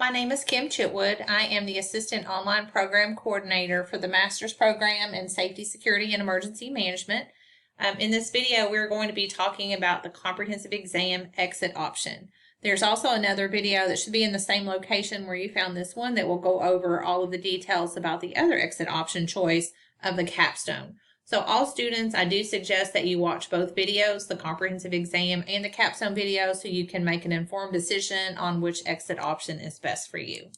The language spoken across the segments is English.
My name is Kim Chitwood. I am the Assistant Online Program Coordinator for the Master's Program in Safety, Security, and Emergency Management. In this video, we're going to be talking about the comprehensive exam exit option. There's also another video that should be in the same location where you found this one that will go over all of the details about the other exit option choice of the capstone. So all students, I do suggest that you watch both videos, the comprehensive exam and the capstone video, so you can make an informed decision on which exit option is best for you.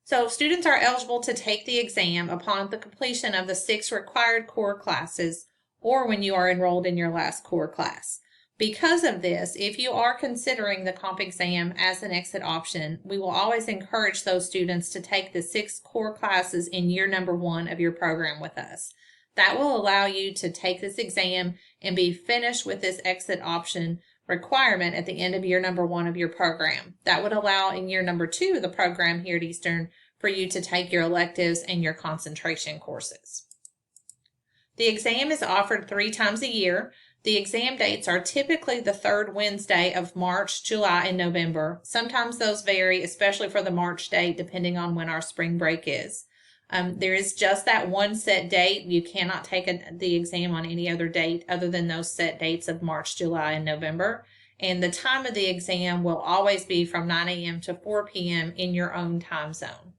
So students are eligible to take the exam upon the completion of the 6 required core classes or when you are enrolled in your last core class. Because of this, if you are considering the comp exam as an exit option, we will always encourage those students to take the 6 core classes in year number 1 of your program with us. That will allow you to take this exam and be finished with this exit option requirement at the end of year number 1 of your program. That would allow in year number 2 of the program here at Eastern for you to take your electives and your concentration courses. The exam is offered 3 times a year. The exam dates are typically the 3rd Wednesday of March, July, and November. Sometimes those vary, especially for the March date, depending on when our spring break is. There is just that one set date. You cannot take the exam on any other date other than those set dates of March, July, and November. And the time of the exam will always be from 9 a.m. to 4 p.m. in your own time zone.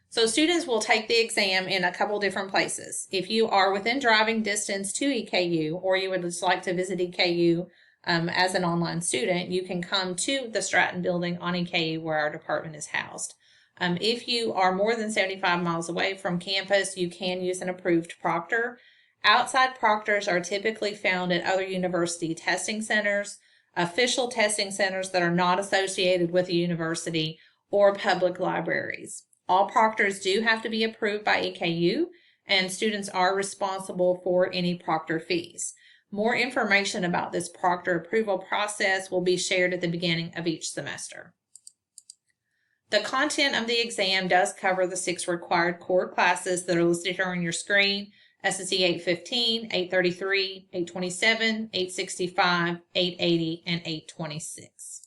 So students will take the exam in a couple different places. If you are within driving distance to EKU, or you would just like to visit EKU as an online student, you can come to the Stratton building on EKU where our department is housed. If you are more than 75 miles away from campus, you can use an approved proctor. Outside proctors are typically found at other university testing centers, official testing centers that are not associated with the university, or public libraries. All proctors do have to be approved by EKU, and students are responsible for any proctor fees. More information about this proctor approval process will be shared at the beginning of each semester. The content of the exam does cover the 6 required core classes that are listed here on your screen: SSE 815, 833, 827, 865, 880, and 826.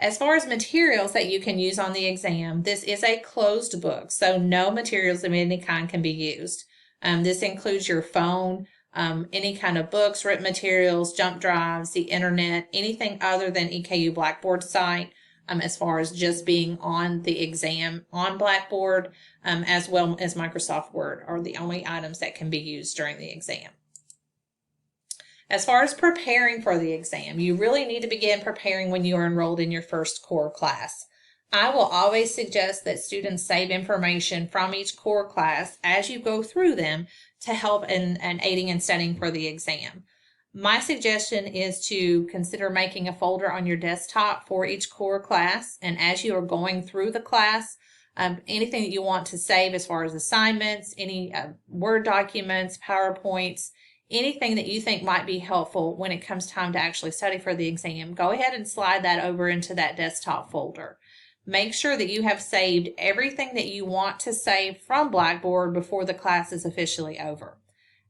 As far as materials that you can use on the exam, this is a closed book, so no materials of any kind can be used. This includes your phone, any kind of books, written materials, jump drives, the internet, anything other than EKU Blackboard site, as far as just being on the exam on Blackboard, as well as Microsoft Word are the only items that can be used during the exam. As far as preparing for the exam, you really need to begin preparing when you are enrolled in your first core class. I will always suggest that students save information from each core class as you go through them to help in aiding and studying for the exam. My suggestion is to consider making a folder on your desktop for each core class, and as you are going through the class, anything that you want to save as far as assignments, any Word documents, PowerPoints, anything that you think might be helpful when it comes time to actually study for the exam, go ahead and slide that over into that desktop folder. Make sure that you have saved everything that you want to save from Blackboard before the class is officially over.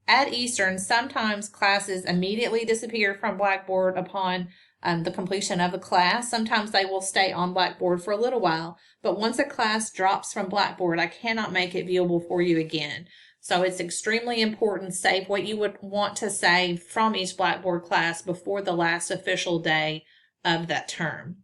At Eastern, sometimes classes immediately disappear from Blackboard upon the completion of a class. Sometimes they will stay on Blackboard for a little while, but once a class drops from Blackboard, I cannot make it viewable for you again. So it's extremely important to save what you would want to save from each Blackboard class before the last official day of that term.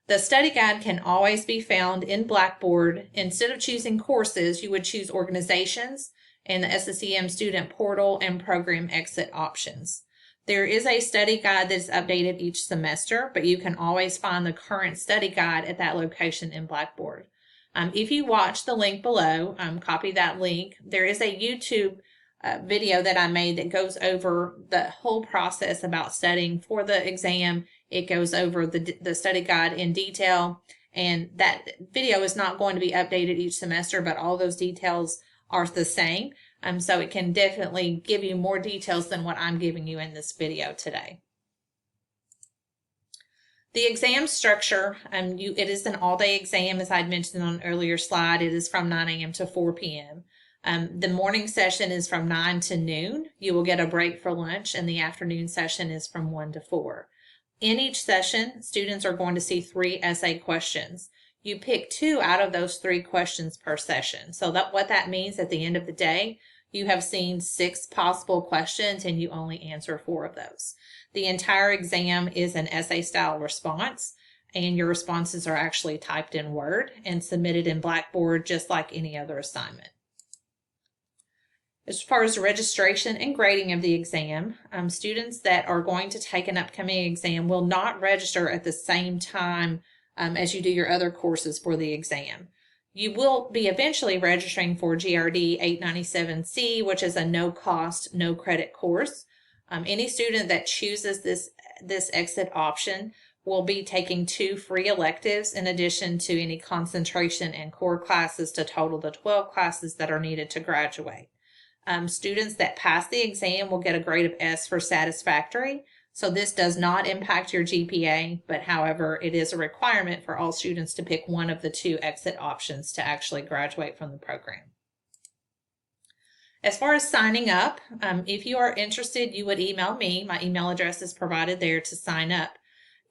The study guide can always be found in Blackboard. Instead of choosing courses, you would choose organizations and the SSEM student portal and program exit options. There is a study guide that is updated each semester, but you can always find the current study guide at that location in Blackboard. If you watch the link below, copy that link. There is a YouTube video that I made that goes over the whole process about studying for the exam. It goes over the study guide in detail, and that video is not going to be updated each semester, but all those details are the same. So it can definitely give you more details than what I'm giving you in this video today. The exam structure, it is an all-day exam, as I'd mentioned on an earlier slide. It is from 9 a.m. to 4 p.m. The morning session is from 9 to noon. You will get a break for lunch, and the afternoon session is from 1 to 4. In each session, students are going to see 3 essay questions. You pick 2 out of those 3 questions per session. So what that means at the end of the day, you have seen 6 possible questions and you only answer 4 of those. The entire exam is an essay style response, and your responses are actually typed in Word and submitted in Blackboard just like any other assignment. As far as registration and grading of the exam, students that are going to take an upcoming exam will not register at the same time as you do your other courses for the exam. You will be eventually registering for GRD 897C, which is a no-cost, no-credit course. Any student that chooses this exit option will be taking 2 free electives in addition to any concentration and core classes to total the 12 classes that are needed to graduate. Students that pass the exam will get a grade of S for satisfactory. So this does not impact your GPA, but however, it is a requirement for all students to pick one of the 2 exit options to actually graduate from the program. As far as signing up, if you are interested, you would email me. My email address is provided there to sign up.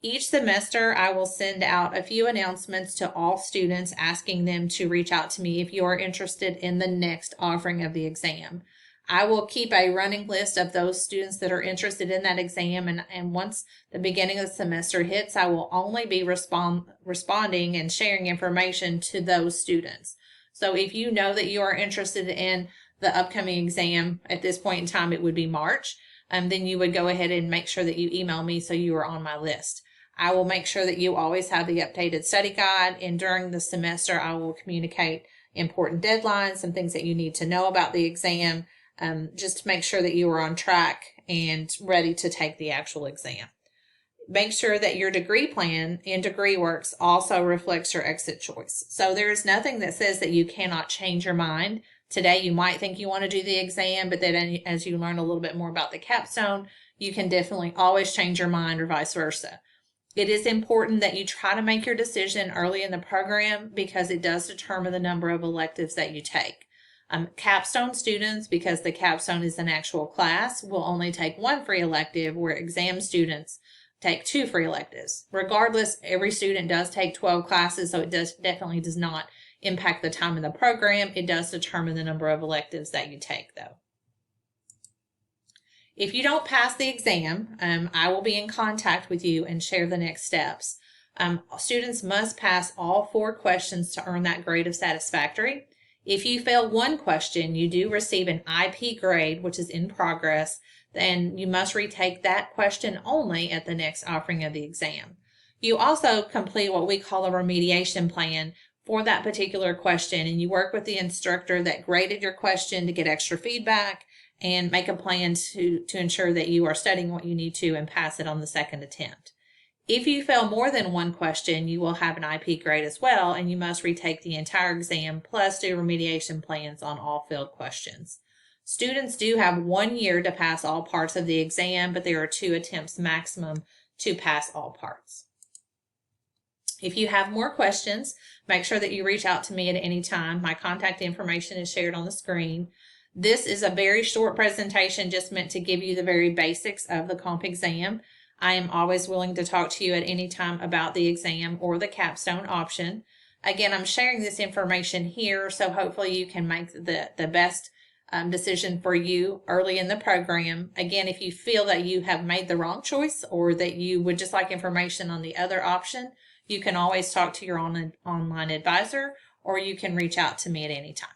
Each semester, I will send out a few announcements to all students asking them to reach out to me if you are interested in the next offering of the exam. I will keep a running list of those students that are interested in that exam, and once the beginning of the semester hits, I will only be responding and sharing information to those students. So if you know that you are interested in the upcoming exam, at this point in time it would be March, then you would go ahead and make sure that you email me so you are on my list. I will make sure that you always have the updated study guide, and during the semester I will communicate important deadlines and things that you need to know about the exam, just to make sure that you are on track and ready to take the actual exam. Make sure that your degree plan in DegreeWorks also reflects your exit choice. So there is nothing that says that you cannot change your mind. Today you might think you want to do the exam, but then as you learn a little bit more about the capstone, you can definitely always change your mind, or vice versa. It is important that you try to make your decision early in the program because it does determine the number of electives that you take. Capstone students, because the capstone is an actual class, will only take 1 free elective, where exam students take 2 free electives. Regardless, every student does take 12 classes, so it definitely does not impact the time in the program. It does determine the number of electives that you take, though. If you don't pass the exam, I will be in contact with you and share the next steps. Students must pass all 4 questions to earn that grade of satisfactory. If you fail 1 question, you do receive an IP grade, which is in progress. Then you must retake that question only at the next offering of the exam. You also complete what we call a remediation plan for that particular question, and you work with the instructor that graded your question to get extra feedback and make a plan to ensure that you are studying what you need to and pass it on the second attempt. If you fail more than 1 question, you will have an IP grade as well, and you must retake the entire exam plus do remediation plans on all failed questions. Students do have 1 year to pass all parts of the exam, but there are 2 attempts maximum to pass all parts. If you have more questions, make sure that you reach out to me at any time. My contact information is shared on the screen. This is a very short presentation just meant to give you the very basics of the comp exam. I am always willing to talk to you at any time about the exam or the capstone option. Again, I'm sharing this information here, so hopefully you can make the best decision for you early in the program. Again, if you feel that you have made the wrong choice or that you would just like information on the other option, you can always talk to your online advisor, or you can reach out to me at any time.